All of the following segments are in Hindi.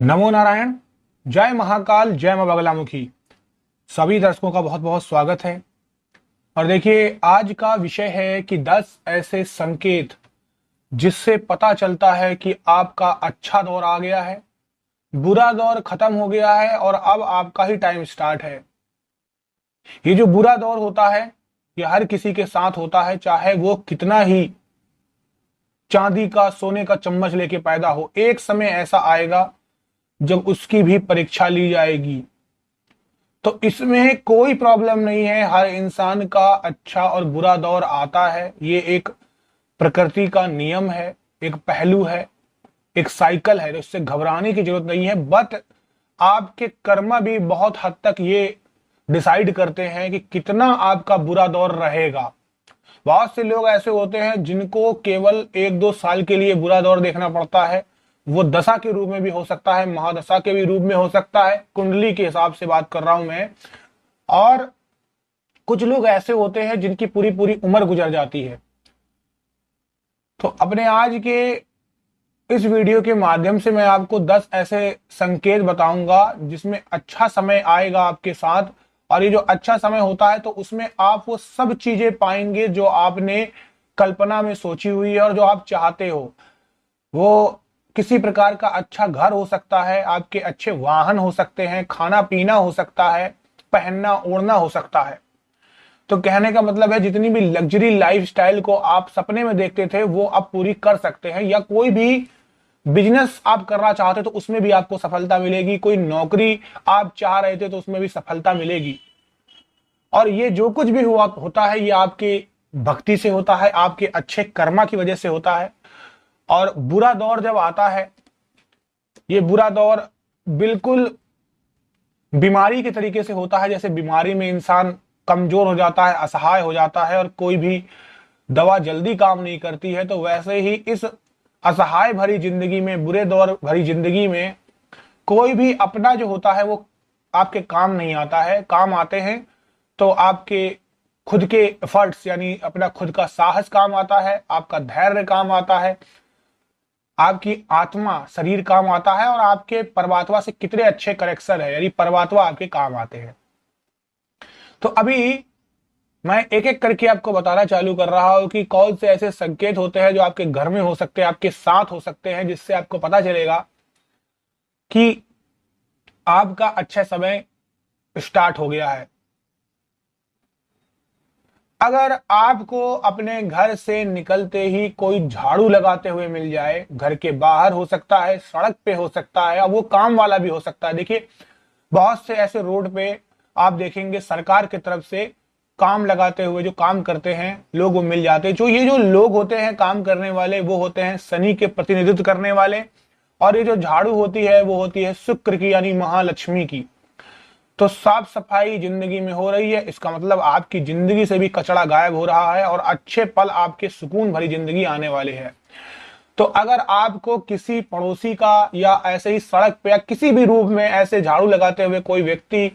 नमो नारायण। जय महाकाल, जय मां बगलामुखी। सभी दर्शकों का बहुत बहुत स्वागत है। और देखिए, आज का विषय है कि 10 ऐसे संकेत जिससे पता चलता है कि आपका अच्छा दौर आ गया है, बुरा दौर खत्म हो गया है और अब आपका ही टाइम स्टार्ट है। ये जो बुरा दौर होता है, ये हर किसी के साथ होता है, चाहे वो कितना ही चांदी का सोने का चम्मच लेके पैदा हो। एक समय ऐसा आएगा जब उसकी भी परीक्षा ली जाएगी। तो इसमें कोई प्रॉब्लम नहीं है, हर इंसान का अच्छा और बुरा दौर आता है। ये एक प्रकृति का नियम है, एक पहलू है, एक साइकिल है, तो इससे घबराने की जरूरत नहीं है। बट आपके कर्म भी बहुत हद तक ये डिसाइड करते हैं कि कितना आपका बुरा दौर रहेगा। बहुत से लोग ऐसे होते हैं जिनको केवल 1-2 साल के लिए बुरा दौर देखना पड़ता है। वो दशा के रूप में भी हो सकता है, महादशा के भी रूप में हो सकता है, कुंडली के हिसाब से बात कर रहा हूं मैं। और कुछ लोग ऐसे होते हैं जिनकी पूरी पूरी उम्र गुजर जाती है। तो अपने आज के इस वीडियो के माध्यम से मैं आपको 10 ऐसे संकेत बताऊंगा जिसमें अच्छा समय आएगा आपके साथ। और ये जो अच्छा समय होता है तो उसमें आप वो सब चीजें पाएंगे जो आपने कल्पना में सोची हुई है और जो आप चाहते हो। वो किसी प्रकार का अच्छा घर हो सकता है, आपके अच्छे वाहन हो सकते हैं, खाना पीना हो सकता है, पहनना ओढ़ना हो सकता है। तो कहने का मतलब है, जितनी भी लग्जरी लाइफस्टाइल को आप सपने में देखते थे वो आप पूरी कर सकते हैं। या कोई भी बिजनेस आप करना चाहते तो उसमें भी आपको सफलता मिलेगी। कोई नौकरी आप चाह रहे थे तो उसमें भी सफलता मिलेगी। और ये जो कुछ भी हुआ होता है ये आपकी भक्ति से होता है, आपके अच्छे कर्मा की वजह से होता है। और बुरा दौर जब आता है, ये बुरा दौर बिल्कुल बीमारी के तरीके से होता है। जैसे बीमारी में इंसान कमजोर हो जाता है, असहाय हो जाता है और कोई भी दवा जल्दी काम नहीं करती है, तो वैसे ही इस असहाय भरी जिंदगी में, बुरे दौर भरी जिंदगी में कोई भी अपना जो होता है वो आपके काम नहीं आता है। काम आते हैं तो आपके खुद के एफर्ट्स, यानी अपना खुद का साहस काम आता है, आपका धैर्य काम आता है, आपकी आत्मा शरीर काम आता है और आपके परमात्मा से कितने अच्छे कनेक्शन है, यानी परमात्मा आपके काम आते हैं। तो अभी मैं एक एक करके आपको बताना चालू कर रहा हूं कि कौन से ऐसे संकेत होते हैं जो आपके घर में हो सकते हैं, आपके साथ हो सकते हैं, जिससे आपको पता चलेगा कि आपका अच्छा समय स्टार्ट हो गया है। अगर आपको अपने घर से निकलते ही कोई झाड़ू लगाते हुए मिल जाए, घर के बाहर हो सकता है, सड़क पे हो सकता है, अब वो काम वाला भी हो सकता है। देखिए, बहुत से ऐसे रोड पे आप देखेंगे सरकार की तरफ से काम लगाते हुए जो काम करते हैं लोग वो मिल जाते हैं। जो ये जो लोग होते हैं काम करने वाले, वो होते हैं शनि के प्रतिनिधित्व करने वाले। और ये जो झाड़ू होती है वो होती है शुक्र की, यानी महालक्ष्मी की। तो साफ सफाई जिंदगी में हो रही है, इसका मतलब आपकी जिंदगी से भी कचरा गायब हो रहा है और अच्छे पल आपके सुकून भरी जिंदगी आने वाले हैं। तो अगर आपको किसी पड़ोसी का या ऐसे ही सड़क पे या किसी भी रूप में ऐसे झाड़ू लगाते हुए कोई व्यक्ति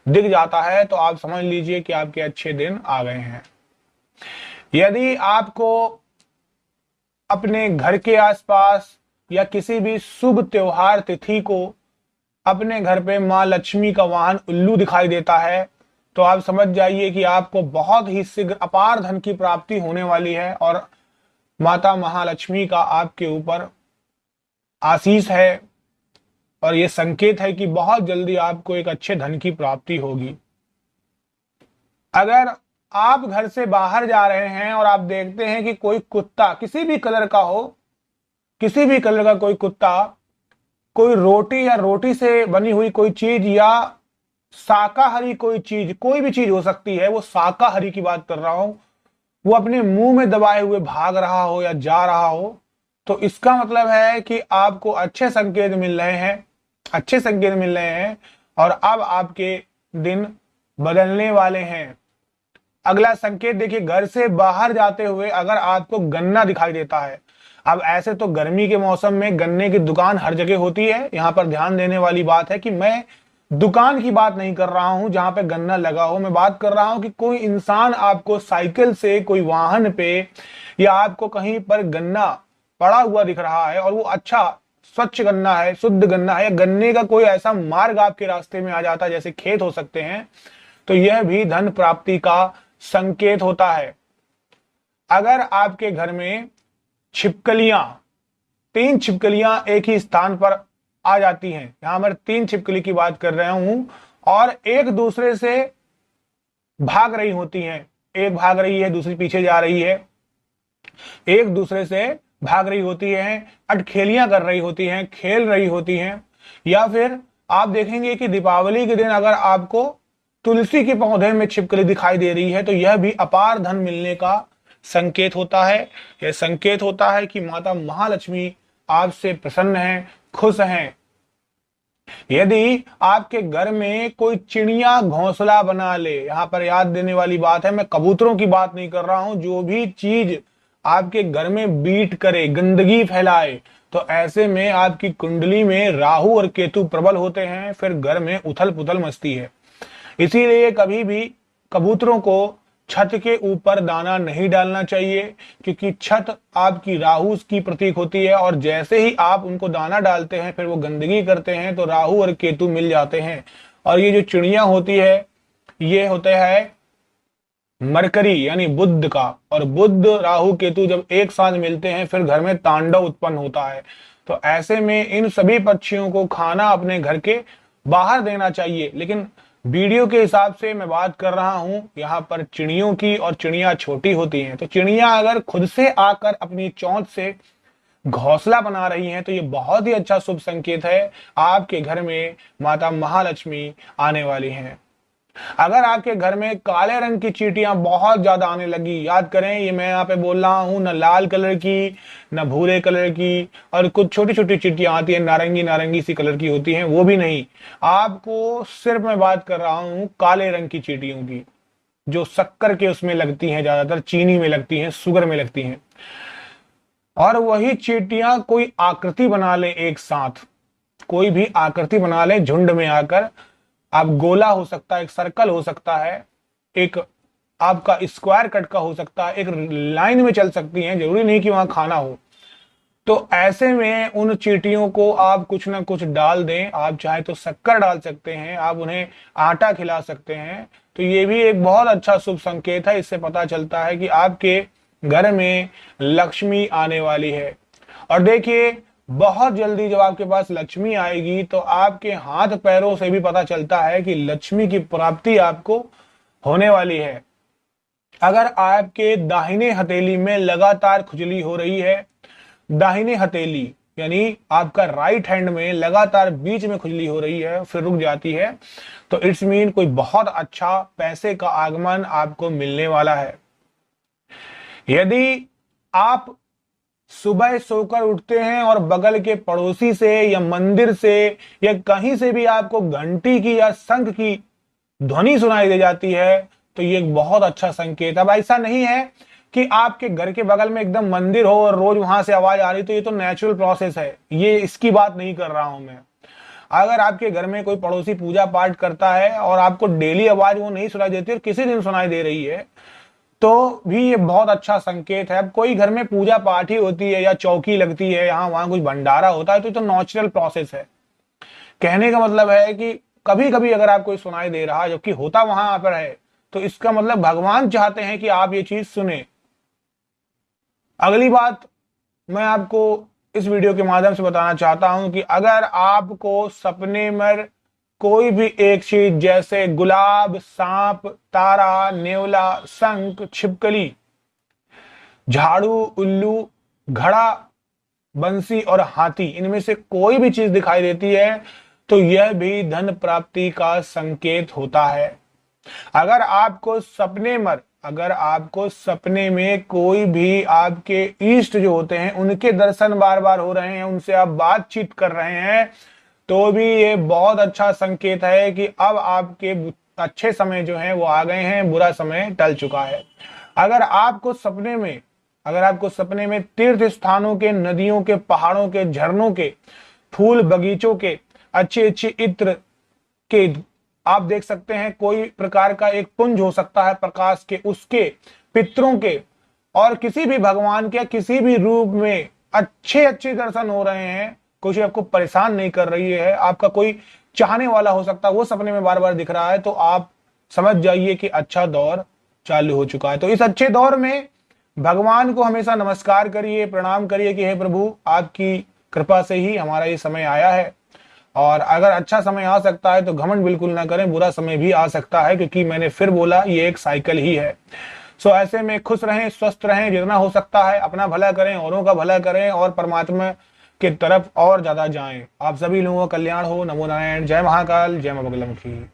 दिख जाता है तो आप समझ लीजिए कि आपके अच्छे दिन आ गए हैं। यदि आपको अपने घर के आसपास या किसी भी शुभ त्योहार तिथि को अपने घर पे मां लक्ष्मी का वाहन उल्लू दिखाई देता है तो आप समझ जाइए कि आपको बहुत ही शीघ्र अपार धन की प्राप्ति होने वाली है और माता महालक्ष्मी का आपके ऊपर आशीष है। और यह संकेत है कि बहुत जल्दी आपको एक अच्छे धन की प्राप्ति होगी। अगर आप घर से बाहर जा रहे हैं और आप देखते हैं कि कोई कुत्ता किसी भी कलर का हो, किसी भी कलर का कोई कुत्ता कोई रोटी या रोटी से बनी हुई कोई चीज या शाकाहारी कोई चीज, कोई भी चीज हो सकती है, वो शाकाहारी की बात कर रहा हूं, वो अपने मुंह में दबाए हुए भाग रहा हो या जा रहा हो, तो इसका मतलब है कि आपको अच्छे संकेत मिल रहे हैं, अच्छे संकेत मिल रहे हैं और अब आपके दिन बदलने वाले हैं। अगला संकेत देखिए, घर से बाहर जाते हुए अगर आपको गन्ना दिखाई देता है। अब ऐसे तो गर्मी के मौसम में गन्ने की दुकान हर जगह होती है। यहां पर ध्यान देने वाली बात है कि मैं दुकान की बात नहीं कर रहा हूं जहां पे गन्ना लगा हो, मैं बात कर रहा हूं कि कोई इंसान आपको साइकिल से, कोई वाहन पे या आपको कहीं पर गन्ना पड़ा हुआ दिख रहा है और वो अच्छा स्वच्छ गन्ना है, शुद्ध गन्ना है, या गन्ने का कोई ऐसा मार्ग आपके रास्ते में आ जाता है, जैसे खेत हो सकते हैं, तो यह भी धन प्राप्ति का संकेत होता है। अगर आपके घर में छिपकलियां, 3 छिपकलियां एक ही स्थान पर आ जाती हैं, यहां पर 3 छिपकली की बात कर रहा हूं, और एक दूसरे से भाग रही होती हैं, एक भाग रही है, दूसरी पीछे जा रही है, एक दूसरे से भाग रही होती हैं, अटखेलियां कर रही होती हैं, खेल रही होती हैं, या फिर आप देखेंगे कि दीपावली के दिन अगर आपको तुलसी के पौधे में छिपकली दिखाई दे रही है, तो यह भी अपार धन मिलने का संकेत होता है। यह संकेत होता है कि माता महालक्ष्मी आपसे प्रसन्न हैं, खुश हैं। यदि आपके घर में कोई चिड़िया घोंसला बना ले, यहां पर याद देने वाली बात है, मैं कबूतरों की बात नहीं कर रहा हूं, जो भी चीज आपके घर में बीट करे, गंदगी फैलाए, तो ऐसे में आपकी कुंडली में राहु और केतु प्रबल होते हैं, फिर घर में उथल पुथल मचती है। इसीलिए कभी भी कबूतरों को छत के ऊपर दाना नहीं डालना चाहिए, क्योंकि छत आपकी राहु की प्रतीक होती है, और जैसे ही आप उनको दाना डालते हैं फिर वो गंदगी करते हैं, तो राहु और केतु मिल जाते हैं। और ये जो चिड़िया होती है, ये होते हैं मरकरी यानी बुध का, और बुध राहु केतु जब एक साथ मिलते हैं फिर घर में तांडव उत्पन्न होता है। तो ऐसे में इन सभी पक्षियों को खाना अपने घर के बाहर देना चाहिए। लेकिन वीडियो के हिसाब से मैं बात कर रहा हूं यहाँ पर चिड़ियों की, और चिड़िया छोटी होती हैं, तो चिड़िया अगर खुद से आकर अपनी चोंच से घोंसला बना रही हैं, तो ये बहुत ही अच्छा शुभ संकेत है, आपके घर में माता महालक्ष्मी आने वाली हैं। अगर आपके घर में काले रंग की चींटियां बहुत ज्यादा आने लगी, याद करें ये मैं यहाँ पे बोल रहा हूं, न लाल कलर की न भूरे कलर की, और कुछ छोटी छोटी चींटियां आती हैं नारंगी नारंगी सी कलर की होती हैं, वो भी नहीं, आपको सिर्फ मैं बात कर रहा हूं काले रंग की चींटियों की, जो शक्कर के उसमें लगती हैं, ज्यादातर चीनी में लगती हैं, शुगर में लगती हैं। और वही चींटियां कोई आकृति बना ले, एक साथ कोई भी आकृति बना ले झुंड में आकर, आप गोला हो सकता है, एक सर्कल हो सकता है, एक आपका स्क्वायर कट का हो सकता है, एक लाइन में चल सकती हैं, जरूरी नहीं कि वहां खाना हो। तो ऐसे में उन चींटियों को आप कुछ ना कुछ डाल दें, आप चाहे तो शक्कर डाल सकते हैं, आप उन्हें आटा खिला सकते हैं, तो ये भी एक बहुत अच्छा शुभ संकेत है। इससे पता चलता है कि आपके घर में लक्ष्मी आने वाली है। और देखिए बहुत जल्दी जब आपके पास लक्ष्मी आएगी, तो आपके हाथ पैरों से भी पता चलता है कि लक्ष्मी की प्राप्ति आपको होने वाली है। अगर आपके दाहिने हथेली में लगातार खुजली हो रही है, दाहिने हथेली यानी आपका राइट हैंड में लगातार बीच में खुजली हो रही है फिर रुक जाती है, तो इट्स मीन कोई बहुत अच्छा पैसे का आगमन आपको मिलने वाला है। यदि आप सुबह सोकर उठते हैं और बगल के पड़ोसी से या मंदिर से या कहीं से भी आपको घंटी की या शंख की ध्वनि सुनाई दे जाती है, तो ये एक बहुत अच्छा संकेत है। अब ऐसा नहीं है कि आपके घर के बगल में एकदम मंदिर हो और रोज वहां से आवाज आ रही, तो ये तो नेचुरल प्रोसेस है, ये इसकी बात नहीं कर रहा हूं मैं। अगर आपके घर में कोई पड़ोसी पूजा पाठ करता है और आपको डेली आवाज वो नहीं सुनाई देती और किसी दिन सुनाई दे रही है, तो भी ये बहुत अच्छा संकेत है। अब कोई घर में पूजा पाठ ही होती है या चौकी लगती है, यहाँ वहां कुछ भंडारा होता है, तो ये तो नेचुरल प्रोसेस है। कहने का मतलब है कि कभी कभी अगर आपको सुनाई दे रहा है जबकि होता वहां पर है, तो इसका मतलब भगवान चाहते हैं कि आप ये चीज सुने। अगली बात मैं आपको इस वीडियो के माध्यम से बताना चाहता हूं कि अगर आपको सपने में कोई भी एक चीज जैसे गुलाब, सांप, तारा, नेवला, शंख, छिपकली, झाड़ू, उल्लू, घड़ा, बंसी और हाथी, इनमें से कोई भी चीज दिखाई देती है, तो यह भी धन प्राप्ति का संकेत होता है। अगर आपको सपने में कोई भी आपके इष्ट जो होते हैं उनके दर्शन बार बार हो रहे हैं, उनसे आप बातचीत कर रहे हैं, तो भी ये बहुत अच्छा संकेत है कि अब आपके अच्छे समय जो है वो आ गए हैं, बुरा समय टल चुका है। अगर आपको सपने में तीर्थ स्थानों के, नदियों के, पहाड़ों के, झरनों के, फूल बगीचों के, अच्छे अच्छे इत्र के आप देख सकते हैं, कोई प्रकार का एक पुंज हो सकता है प्रकाश के, उसके, पितरों के, और किसी भी भगवान के किसी भी रूप में अच्छे अच्छे दर्शन हो रहे हैं, कोई चीज आपको परेशान नहीं कर रही है, आपका कोई चाहने वाला हो सकता है वो सपने में बार बार दिख रहा है, तो आप समझ जाइए कि अच्छा दौर चालू हो चुका है। तो इस अच्छे दौर में भगवान को हमेशा नमस्कार करिए, प्रणाम करिए कि हे प्रभु, आपकी कृपा से ही हमारा ये समय आया है। और अगर अच्छा समय आ सकता है तो घमंड बिल्कुल ना करें, बुरा समय भी आ सकता है, क्योंकि मैंने फिर बोला ये एक साइकिल ही है। सो ऐसे में खुश रहें, स्वस्थ रहें, जितना हो सकता है अपना भला करें, औरों का भला करें और परमात्मा की तरफ और ज्यादा जाएं। आप सभी लोगों का कल्याण हो। नमो नारायण। जय महाकाल, जय मां बगलामुखी।